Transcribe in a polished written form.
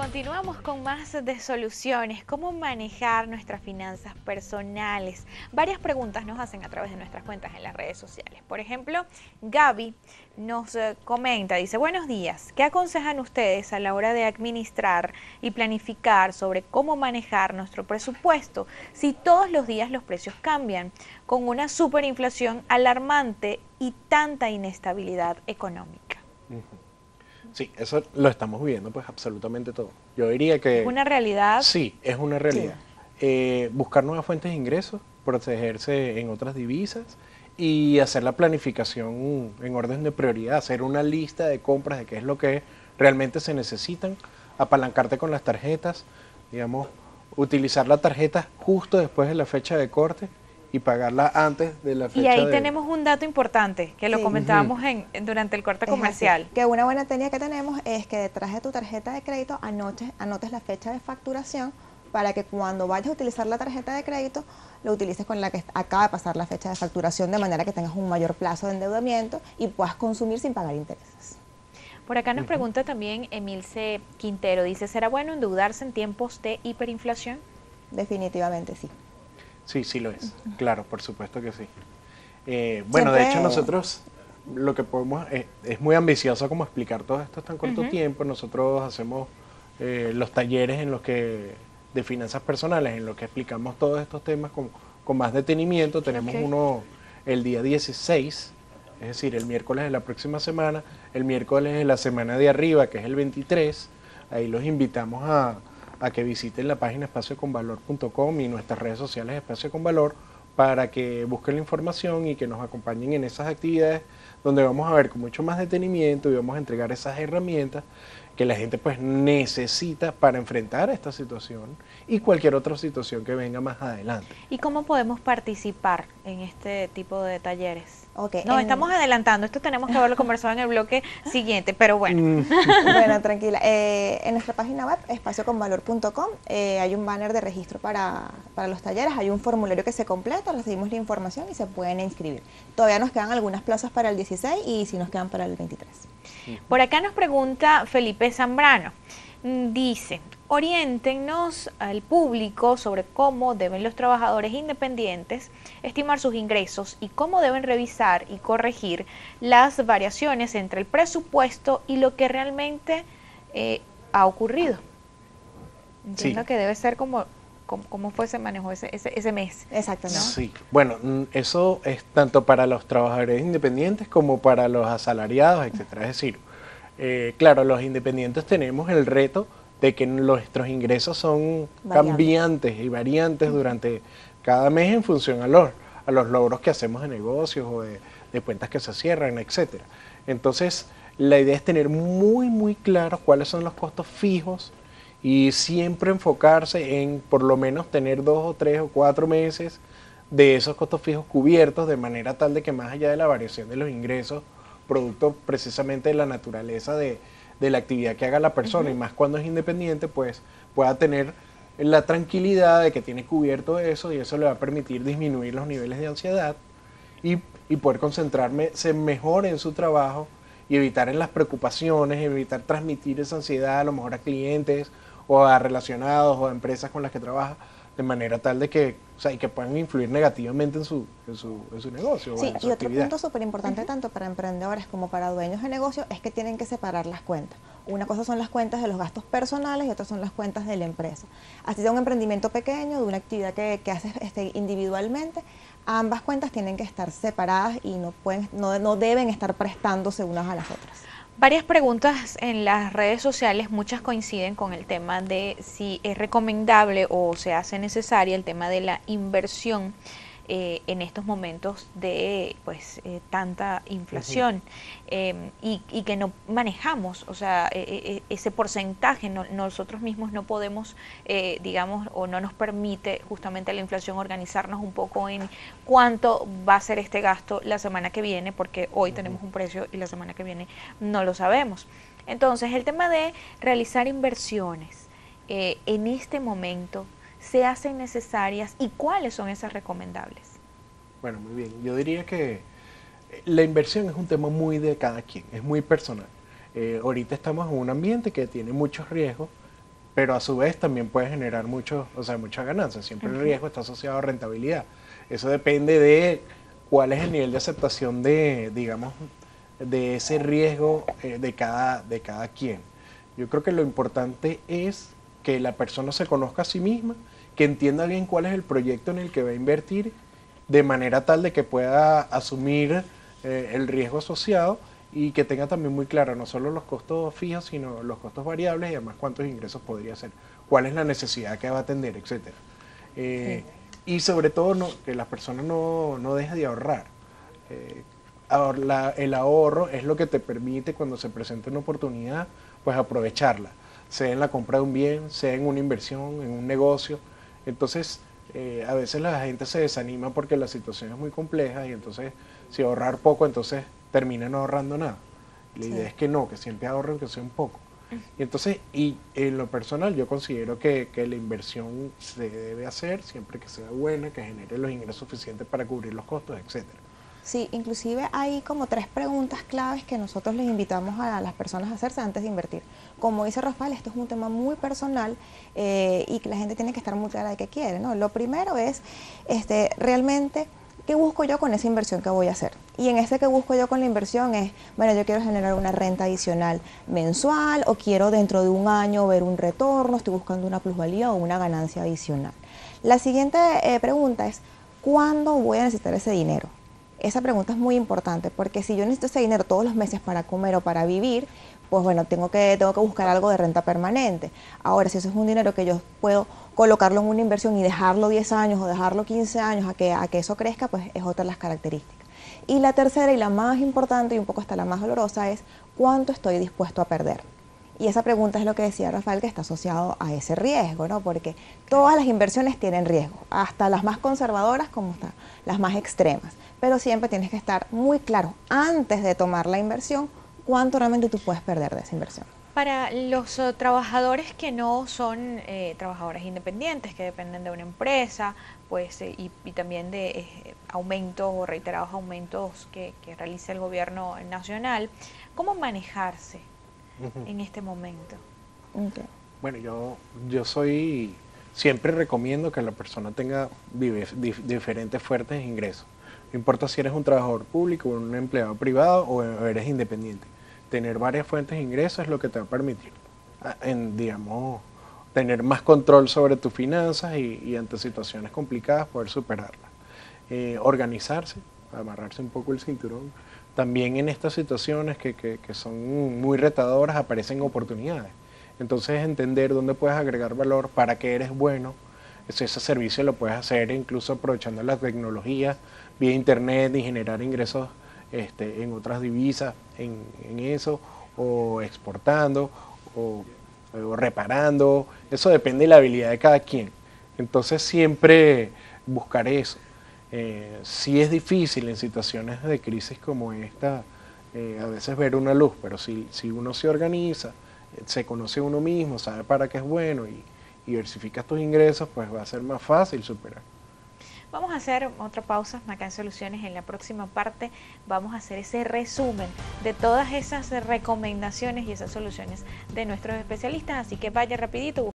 Continuamos con más de soluciones, cómo manejar nuestras finanzas personales. Varias preguntas nos hacen a través de nuestras cuentas en las redes sociales. Por ejemplo, Gaby nos comenta, dice, buenos días, ¿qué aconsejan ustedes a la hora de administrar y planificar sobre cómo manejar nuestro presupuesto si todos los días los precios cambian, con una superinflación alarmante y tanta inestabilidad económica? Sí, eso lo estamos viviendo pues absolutamente todo. Yo diría que ¿Es una realidad? sí, es una realidad. Buscar nuevas fuentes de ingresos, protegerse en otras divisas y hacer la planificación en orden de prioridad, hacer una lista de compras de qué es lo que realmente se necesitan, apalancarte con las tarjetas, digamos, utilizar la tarjeta justo después de la fecha de corte y pagarla antes de la fecha Y ahí de... tenemos un dato importante que lo Sí. comentábamos durante el corte Es comercial. así, que una buena técnica que tenemos es que detrás de tu tarjeta de crédito anotes la fecha de facturación para que cuando vayas a utilizar la tarjeta de crédito lo utilices con la que acaba de pasar la fecha de facturación, de manera que tengas un mayor plazo de endeudamiento y puedas consumir sin pagar intereses. Por acá nos pregunta también Emilce Quintero, dice, ¿será bueno endeudarse en tiempos de hiperinflación? Definitivamente sí. Sí, sí lo es. Claro, por supuesto que sí. Bueno, de hecho nosotros lo que podemos es muy ambicioso como explicar todo esto en tan corto tiempo. Nosotros hacemos los talleres en los que de finanzas personales, en los que explicamos todos estos temas con más detenimiento. Tenemos uno el día 16, es decir, el miércoles de la próxima semana, el miércoles de la semana de arriba, que es el 23. Ahí los invitamos a que visiten la página espacioconvalor.com y nuestras redes sociales Espacio con Valor para que busquen la información y que nos acompañen en esas actividades donde vamos a ver con mucho más detenimiento y vamos a entregar esas herramientas que la gente pues necesita para enfrentar esta situación y cualquier otra situación que venga más adelante. ¿Y cómo podemos participar en este tipo de talleres? Okay, Nos estamos adelantando, esto tenemos que haberlo conversado en el bloque siguiente, pero bueno. Bueno, tranquila. En nuestra página web, espacioconvalor.com, hay un banner de registro para los talleres, hay un formulario que se completa, recibimos la información y se pueden inscribir. Todavía nos quedan algunas plazas para el 16 y si nos quedan para el 23. Por acá nos pregunta Felipe Zambrano, dice, oriéntenos al público sobre cómo deben los trabajadores independientes estimar sus ingresos y cómo deben revisar y corregir las variaciones entre el presupuesto y lo que realmente ha ocurrido. Entiendo que debe ser como fue se manejó ese mes. Exactamente. ¿no? Sí, bueno, eso es tanto para los trabajadores independientes como para los asalariados, etcétera. Es decir, claro, los independientes tenemos el reto de que nuestros ingresos son cambiantes y variantes durante cada mes en función a los logros que hacemos de negocios o de cuentas que se cierran, etcétera. Entonces, la idea es tener muy claro cuáles son los costos fijos y siempre enfocarse en por lo menos tener 2 o 3 o 4 meses de esos costos fijos cubiertos de manera tal de que más allá de la variación de los ingresos, producto precisamente de la naturaleza de la actividad que haga la persona y más cuando es independiente, pues pueda tener la tranquilidad de que tiene cubierto eso y eso le va a permitir disminuir los niveles de ansiedad y poder concentrarse mejor en su trabajo y evitar en las preocupaciones, evitar transmitir esa ansiedad a lo mejor a clientes o a relacionados o a empresas con las que trabaja, de manera tal de que, o sea, y que puedan influir negativamente en su negocio. Sí, en su y otro actividad. punto súper importante tanto para emprendedores como para dueños de negocio es que tienen que separar las cuentas. Una cosa son las cuentas de los gastos personales y otras son las cuentas de la empresa. Así sea un emprendimiento pequeño, de una actividad que haces individualmente, ambas cuentas tienen que estar separadas y no deben estar prestándose unas a las otras. Varias preguntas en las redes sociales, muchas coinciden con el tema de si es recomendable o se hace necesaria el tema de la inversión en estos momentos de tanta inflación y que no manejamos, o sea, ese porcentaje nosotros mismos no podemos, digamos, o no nos permite justamente la inflación organizarnos un poco en cuánto va a ser este gasto la semana que viene, porque hoy tenemos un precio y la semana que viene no lo sabemos. Entonces, el tema de realizar inversiones en este momento, ¿se hacen necesarias y cuáles son esas recomendables? Bueno, muy bien. Yo diría que la inversión es un tema muy de cada quien, es muy personal. Ahorita estamos en un ambiente que tiene muchos riesgos pero a su vez también puede generar muchas ganancias. Siempre el riesgo está asociado a rentabilidad. Eso depende de cuál es el nivel de aceptación digamos, de ese riesgo de cada quien. Yo creo que lo importante es que la persona se conozca a sí misma, que entienda bien cuál es el proyecto en el que va a invertir, de manera tal de que pueda asumir el riesgo asociado y que tenga también muy claro no solo los costos fijos, sino los costos variables y además cuántos ingresos podría hacer, cuál es la necesidad que va a atender, etcétera. Sí. Y sobre todo que la persona no deje de ahorrar. El ahorro es lo que te permite cuando se presenta una oportunidad, pues aprovecharla, sea en la compra de un bien, sea en una inversión, en un negocio. Entonces, a veces la gente se desanima porque la situación es muy compleja y entonces si ahorrar poco, entonces termina no ahorrando nada. La idea es que no, que siempre ahorren, que sea un poco. Y entonces, y en lo personal, yo considero que la inversión se debe hacer siempre que sea buena, que genere los ingresos suficientes para cubrir los costos, etcétera. Sí, inclusive hay como 3 preguntas claves que nosotros les invitamos a las personas a hacerse antes de invertir. Como dice Rafael, esto es un tema muy personal y que la gente tiene que estar muy clara de qué quiere, ¿no? Lo primero es realmente qué busco yo con esa inversión que voy a hacer. Y en ese que busco yo con la inversión es, bueno, yo quiero generar una renta adicional mensual o quiero dentro de un año ver un retorno, estoy buscando una plusvalía o una ganancia adicional. La siguiente pregunta es, ¿cuándo voy a necesitar ese dinero? Esa pregunta es muy importante porque si yo necesito ese dinero todos los meses para comer o para vivir, pues bueno, tengo que buscar algo de renta permanente. Ahora, si eso es un dinero que yo puedo colocarlo en una inversión y dejarlo 10 años o dejarlo 15 años a que eso crezca, pues es otra de las características. Y la tercera y la más importante y un poco hasta la más dolorosa es ¿cuánto estoy dispuesto a perder? Y esa pregunta es lo que decía Rafael, que está asociado a ese riesgo, ¿no? Porque todas las inversiones tienen riesgo, hasta las más conservadoras como hasta las más extremas. Pero siempre tienes que estar muy claro, antes de tomar la inversión, cuánto realmente tú puedes perder de esa inversión. Para los trabajadores que no son trabajadores independientes, que dependen de una empresa, pues y también de aumentos o reiterados aumentos que realiza el gobierno nacional, ¿cómo manejarse en este momento? Okay. Bueno, yo siempre recomiendo que la persona tenga diferentes fuertes ingresos. No importa si eres un trabajador público, un empleado privado o eres independiente. Tener varias fuentes de ingresos es lo que te va a permitir, digamos, tener más control sobre tus finanzas y ante situaciones complicadas poder superarlas. Organizarse, amarrarse un poco el cinturón. También en estas situaciones que son muy retadoras aparecen oportunidades. Entonces entender dónde puedes agregar valor, para qué eres bueno. Ese servicio lo puedes hacer incluso aprovechando la tecnología vía internet y generar ingresos en otras divisas, en eso, o exportando, o reparando. Eso depende de la habilidad de cada quien. Entonces siempre buscar eso. Sí es difícil en situaciones de crisis como esta, a veces ver una luz, pero si uno se organiza, se conoce a uno mismo, sabe para qué es bueno y diversificas tus ingresos, pues va a ser más fácil superar. Vamos a hacer otra pausa acá en Soluciones. En la próxima parte vamos a hacer ese resumen de todas esas recomendaciones y esas soluciones de nuestros especialistas, así que vaya rapidito.